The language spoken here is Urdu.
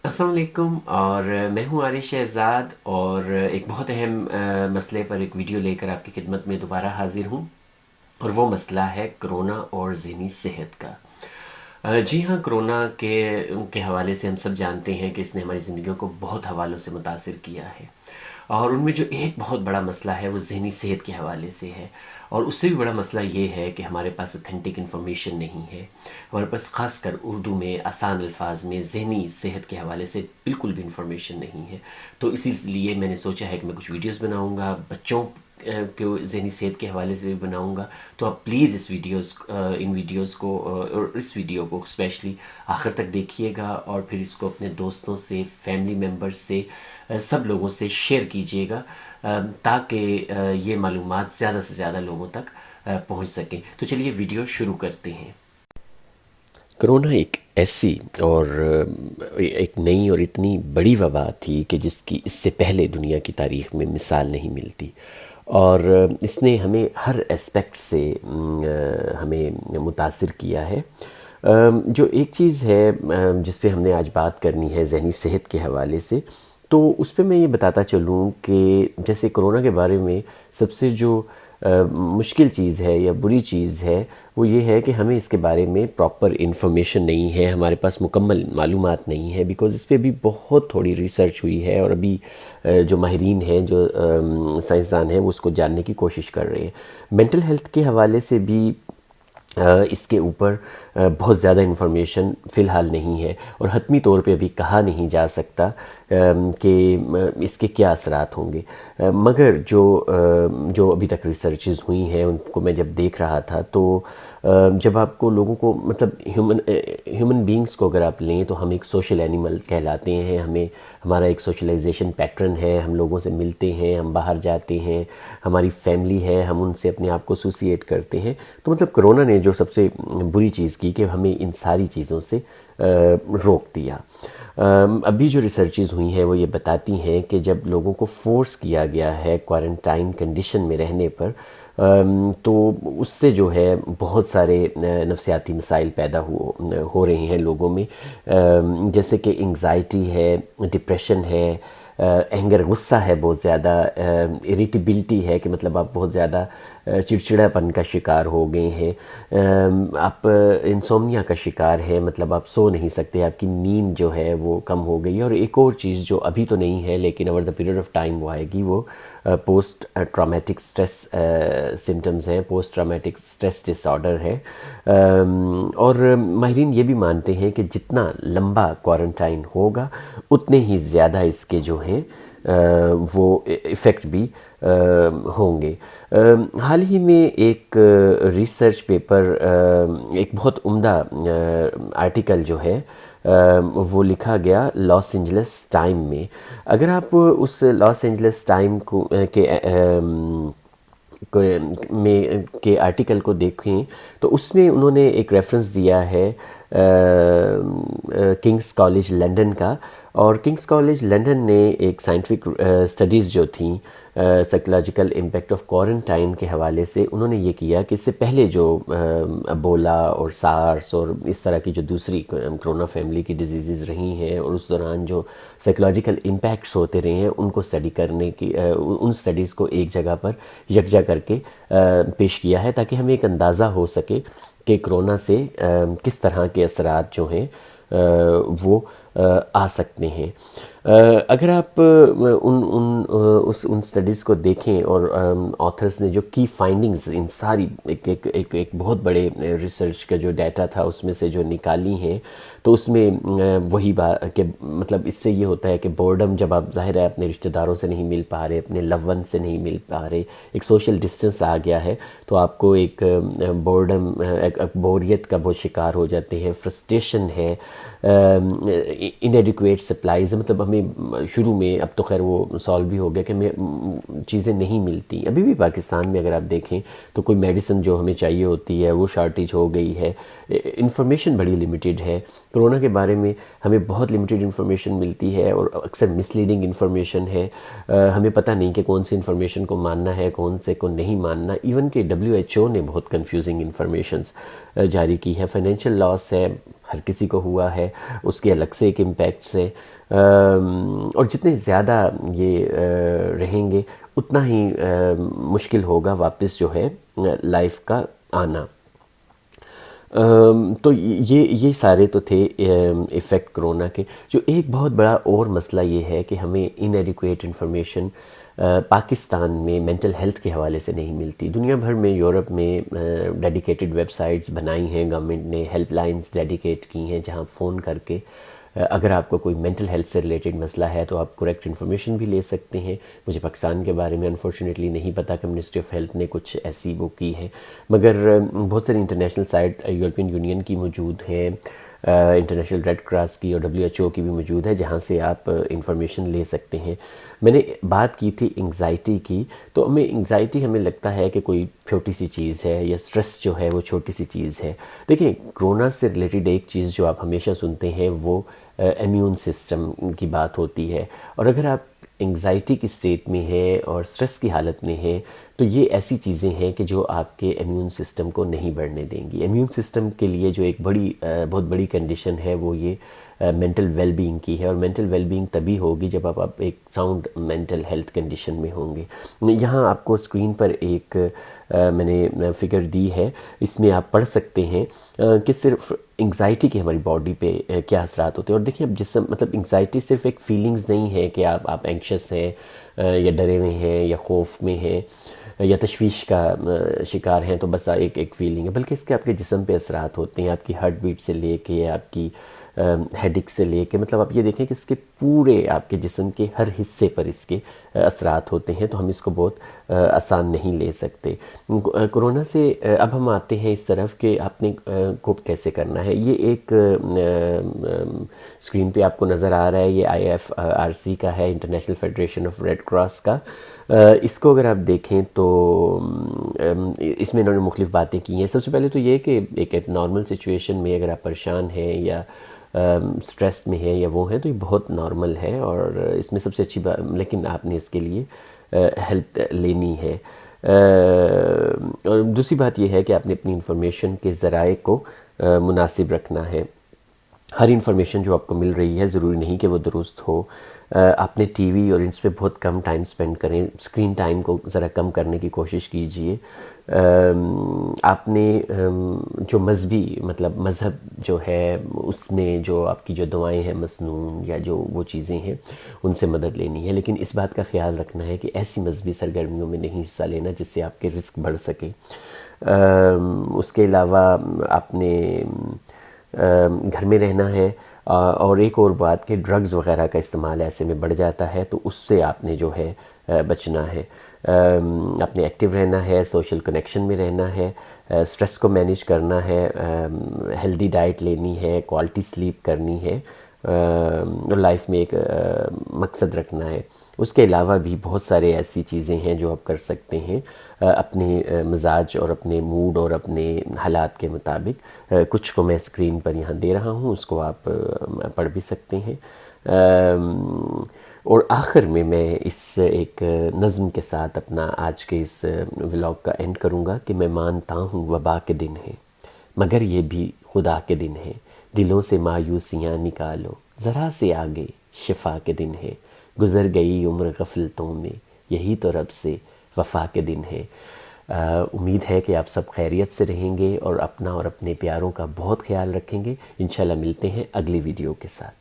السلام علیکم، اور میں ہوں عارف شہزاد، اور ایک بہت اہم مسئلے پر ایک ویڈیو لے کر آپ کی خدمت میں دوبارہ حاضر ہوں، اور وہ مسئلہ ہے کرونا اور ذہنی صحت کا۔ جی ہاں، کرونا کے حوالے سے ہم سب جانتے ہیں کہ اس نے ہماری زندگیوں کو بہت حوالوں سے متاثر کیا ہے، اور ان میں جو ایک بہت بڑا مسئلہ ہے وہ ذہنی صحت کے حوالے سے ہے، اور اس سے بھی بڑا مسئلہ یہ ہے کہ ہمارے پاس اتھینٹک انفارمیشن نہیں ہے۔ ہمارے پاس خاص کر اردو میں آسان الفاظ میں ذہنی صحت کے حوالے سے بالکل بھی انفارمیشن نہیں ہے۔ تو اسی لیے میں نے سوچا ہے کہ میں کچھ ویڈیوز بناؤں گا، بچوں کو ذہنی صحت کے حوالے سے بھی بناؤں گا۔ تو آپ پلیز ان ویڈیوز کو اور اس ویڈیو کو اسپیشلی آخر تک دیکھیے گا، اور پھر اس کو اپنے دوستوں سے، فیملی ممبرز سے، سب لوگوں سے شیئر کیجیے گا، تاکہ یہ معلومات زیادہ سے زیادہ لوگوں تک پہنچ سکیں۔ تو چلیے ویڈیو شروع کرتے ہیں۔ کرونا ایک ایسی اور ایک نئی اور اتنی بڑی وبا تھی کہ جس کی اس سے پہلے دنیا کی تاریخ میں مثال نہیں ملتی، اور اس نے ہمیں ہر اسپیکٹ سے ہمیں متاثر کیا ہے۔ جو ایک چیز ہے جس پہ ہم نے آج بات کرنی ہے ذہنی صحت کے حوالے سے، تو اس پہ میں یہ بتاتا چلوں کہ جیسے کرونا کے بارے میں سب سے جو مشکل چیز ہے یا بری چیز ہے وہ یہ ہے کہ ہمیں اس کے بارے میں پراپر انفارمیشن نہیں ہے، ہمارے پاس مکمل معلومات نہیں ہے، بیکاز اس پہ بھی بہت تھوڑی ریسرچ ہوئی ہے، اور ابھی جو ماہرین ہیں، جو سائنسدان ہیں، وہ اس کو جاننے کی کوشش کر رہے ہیں۔ مینٹل ہیلتھ کے حوالے سے بھی اس کے اوپر بہت زیادہ انفارمیشن فی الحال نہیں ہے، اور حتمی طور پہ ابھی کہا نہیں جا سکتا کہ اس کے کیا اثرات ہوں گے۔ مگر جو ابھی تک ریسرچز ہوئی ہیں ان کو میں جب دیکھ رہا تھا، تو جب آپ کو لوگوں کو مطلب ہیومن بینگز کو اگر آپ لیں تو ہم ایک سوشل اینیمل کہلاتے ہیں، ہمارا ایک سوشلائزیشن پیٹرن ہے، ہم لوگوں سے ملتے ہیں، ہم باہر جاتے ہیں، ہماری فیملی ہے، ہم ان سے اپنے آپ کو ایسوسیٹ کرتے ہیں۔ تو مطلب کرونا نے جو سب سے بری چیز کی کہ ہمیں ان ساری چیزوں سے روک دیا۔ ابھی جو ریسرچز ہوئی ہیں وہ یہ بتاتی ہیں کہ جب لوگوں کو فورس کیا گیا ہے کوارنٹائن کنڈیشن میں رہنے پر، تو اس سے جو ہے بہت سارے نفسیاتی مسائل پیدا ہو رہے ہیں لوگوں میں، جیسے کہ انگزائٹی ہے، ڈپریشن ہے، اینگر، غصہ ہے بہت زیادہ، اریٹیبلٹی ہے کہ مطلب آپ بہت زیادہ چڑچڑا پن کا شکار ہو گئے ہیں، آپ انسومنیا کا شکار ہے، مطلب آپ سو نہیں سکتے، آپ کی نیند جو ہے وہ کم ہو گئی ہے۔ اور ایک اور چیز جو ابھی تو نہیں ہے لیکن over the period of time وہ آئے گی، وہ پوسٹ ٹرامیٹک سٹریس سمٹمز ہیں، پوسٹ ٹرامیٹک سٹریس ڈس آرڈر ہے۔ اور ماہرین یہ بھی مانتے ہیں کہ جتنا لمبا کوارنٹائن ہوگا اتنے ہی زیادہ اس کے جو ہیں وہ ایفیکٹ بھی ہوں گے۔ حال ہی میں ایک ریسرچ پیپر، ایک بہت عمدہ آرٹیکل جو ہے وہ لکھا گیا لاس اینجلس ٹائم میں۔ اگر آپ اس لاس اینجلس ٹائم کے آرٹیکل کو دیکھیں تو اس میں انہوں نے ایک ریفرنس دیا ہے کنگس کالج لنڈن کا، اور کنگس کالج لنڈن نے ایک سائنٹیفک اسٹڈیز جو تھیں سائیکولوجیکل امپیکٹ آف کوارنٹائن کے حوالے سے، انہوں نے یہ کیا کہ اس سے پہلے جو ابولا اور سارس اور اس طرح کی جو دوسری کرونا فیملی کی ڈیزیزز رہی ہیں، اور اس دوران جو سائیکولوجیکل امپیکٹس ہوتے رہے ہیں، ان کو اسٹڈی کرنے کی، ان اسٹڈیز کو ایک جگہ پر یکجا کر کے پیش کیا ہے، تاکہ ہمیں ایک اندازہ ہو سکے کہ کرونا سے کس طرح کے اثرات جو ہیں وہ آ سکتے ہیں۔ اگر آپ ان سٹڈیز کو دیکھیں، اور آتھرز نے جو کی فائنڈنگز ان ساری ایک بہت بڑے ریسرچ کا جو ڈیٹا تھا اس میں سے جو نکالی ہیں، تو اس میں وہی بات کہ مطلب اس سے یہ ہوتا ہے کہ بورڈم، جب آپ ظاہر ہے اپنے رشتہ داروں سے نہیں مل پا رہے، اپنے لو ون سے نہیں مل پا رہے، ایک سوشل ڈسٹنس آ گیا ہے، تو آپ کو ایک بورڈم، بوریت کا بہت شکار ہو جاتے ہیں، فرسٹریشن ہے، انیڈیکویٹ سپلائیز، مطلب ہمیں شروع میں، اب تو خیر وہ سالو بھی ہو گیا کہ ہمیں چیزیں نہیں ملتی۔ ابھی بھی پاکستان میں اگر آپ دیکھیں تو کوئی میڈیسن جو ہمیں چاہیے ہوتی ہے وہ شارٹیج ہو گئی ہے، انفارمیشن بڑی لیمیٹیڈ ہے۔ کرونا کے بارے میں ہمیں بہت لیمیٹیڈ انفارمیشن ملتی ہے، اور اکثر مس لیڈنگ انفارمیشن ہے، ہمیں پتہ نہیں کہ کون سی انفارمیشن کو ماننا ہے، کون سے کو نہیں ماننا۔ ایون کہ WHO نے بہت کنفیوزنگ انفارمیشنز جاری کی ہے۔ فائنینشیل لاس ہے، ہر کسی کو ہوا ہے، اس کے الگ سے ایک امپیکٹس ہے، اور جتنے زیادہ یہ رہیں گے اتنا ہی مشکل ہوگا واپس جو ہے لائف کا آنا۔ تو یہ سارے تو تھے ایفیکٹ کرونا کے۔ جو ایک بہت بڑا اور مسئلہ یہ ہے کہ ہمیں ان ایڈیکویٹ انفارمیشن پاکستان میں مینٹل ہیلتھ کے حوالے سے نہیں ملتی۔ دنیا بھر میں، یورپ میں ڈیڈیکیٹڈ ویب سائٹس بنائی ہیں گورنمنٹ نے، ہیلپ لائنز ڈیڈیکیٹ کی ہیں جہاں فون کر کے اگر آپ کو کوئی مینٹل ہیلتھ سے ریلیٹڈ مسئلہ ہے تو آپ کریکٹ انفارمیشن بھی لے سکتے ہیں۔ مجھے پاکستان کے بارے میں انفارچونیٹلی نہیں پتہ کہ منسٹری آف ہیلتھ نے کچھ ایسی وہ کی ہے، مگر بہت ساری انٹرنیشنل سائٹ یورپین یونین کی موجود ہیں، انٹرنیشنل ریڈ کراس کی اور WHO کی بھی موجود ہے جہاں سے آپ انفارمیشن لے سکتے ہیں۔ میں نے بات کی تھی انگزائٹی کی، تو انگزائٹی ہمیں لگتا ہے کہ کوئی چھوٹی سی چیز ہے، یا سٹریس جو ہے وہ چھوٹی سی چیز ہے۔ دیکھیں، کرونا سے ریلیٹڈ ایک چیز جو آپ ہمیشہ سنتے ہیں وہ امیون سسٹم کی بات ہوتی ہے، اور اگر آپ انگزائٹی کی سٹیٹ میں ہیں اور سٹریس کی حالت میں ہیں تو یہ ایسی چیزیں ہیں کہ جو آپ کے امیون سسٹم کو نہیں بڑھنے دیں گی۔ امیون سسٹم کے لیے جو ایک بہت بڑی کنڈیشن ہے وہ یہ مینٹل ویل بینگ کی ہے، اور مینٹل ویل بینگ تبھی ہوگی جب آپ ایک ساؤنڈ مینٹل ہیلتھ کنڈیشن میں ہوں گے۔ یہاں آپ کو اسکرین پر ایک میں نے فگر دی ہے، اس میں آپ پڑھ سکتے ہیں کہ صرف انگزائٹی کے ہماری باڈی پہ کیا اثرات ہوتے ہیں۔ اور دیکھیں، اب جسم مطلب انگزائٹی صرف ایک فیلنگز نہیں ہے کہ آپ اینکشس ہیں یا ڈرے ہوئے ہیں یا خوف میں ہیں یا تشویش کا شکار ہیں تو بس ایک فیلنگ ہے، بلکہ اس کے آپ کے جسم پہ اثرات ہوتے ہیں، آپ کی ہارٹ بیٹ سے لے کے آپ کی ہیڈک سے لے کے، مطلب آپ یہ دیکھیں کہ اس کے پورے آپ کے جسم کے ہر حصے پر اس کے اثرات ہوتے ہیں، تو ہم اس کو بہت آسان نہیں لے سکتے۔ کرونا سے اب ہم آتے ہیں اس طرف کہ آپ نے کوپ کیسے کرنا ہے۔ یہ ایک اسکرین پہ آپ کو نظر آ رہا ہے، یہ IFRC کا ہے، international federation of red cross کا۔ اس کو اگر آپ دیکھیں تو اس میں انہوں نے مختلف باتیں کی ہیں۔ سب سے پہلے تو یہ کہ ایک نارمل سچویشن میں اگر آپ پریشان ہیں یا سٹریس میں ہیں یا وہ ہیں تو یہ بہت نارمل ہے، اور اس میں سب سے اچھی بات، لیکن آپ نے اس کے لیے ہیلپ لینی ہے۔ اور دوسری بات یہ ہے کہ آپ نے اپنی انفارمیشن کے ذرائع کو مناسب رکھنا ہے۔ ہر انفارمیشن جو آپ کو مل رہی ہے ضروری نہیں کہ وہ درست ہو۔ آپ نے ٹی وی اور اس پہ بہت کم ٹائم سپینڈ کریں، اسکرین ٹائم کو ذرا کم کرنے کی کوشش کیجئے۔ آپ نے جو مذہب جو ہے اس میں جو آپ کی جو دعائیں ہیں مسنون یا جو وہ چیزیں ہیں ان سے مدد لینی ہے، لیکن اس بات کا خیال رکھنا ہے کہ ایسی مذہبی سرگرمیوں میں نہیں حصہ لینا جس سے آپ کے رسک بڑھ سکے۔ اس کے علاوہ آپ نے گھر میں رہنا ہے، اور ایک اور بات کہ ڈرگز وغیرہ کا استعمال ایسے میں بڑھ جاتا ہے تو اس سے آپ نے جو ہے بچنا ہے۔ آپ نے ایکٹیو رہنا ہے، سوشل کنیکشن میں رہنا ہے، سٹریس کو مینیج کرنا ہے، ہیلدی ڈائٹ لینی ہے، کوالٹی سلیپ کرنی ہے، اور لائف میں ایک مقصد رکھنا ہے۔ اس کے علاوہ بھی بہت سارے ایسی چیزیں ہیں جو آپ کر سکتے ہیں اپنے مزاج اور اپنے موڈ اور اپنے حالات کے مطابق۔ کچھ کو میں اسکرین پر یہاں دے رہا ہوں، اس کو آپ پڑھ بھی سکتے ہیں۔ اور آخر میں اس ایک نظم کے ساتھ اپنا آج کے اس ولاگ کا اینڈ کروں گا کہ میں مانتا ہوں وبا کے دن ہیں مگر یہ بھی خدا کے دن ہیں، دلوں سے مایوسیاں نکالو ذرا سے آگے شفا کے دن ہے، گزر گئی عمر غفلتوں میں یہی تو رب سے وفا کے دن ہے۔ امید ہے کہ آپ سب خیریت سے رہیں گے اور اپنا اور اپنے پیاروں کا بہت خیال رکھیں گے۔ انشاءاللہ ملتے ہیں اگلی ویڈیو کے ساتھ۔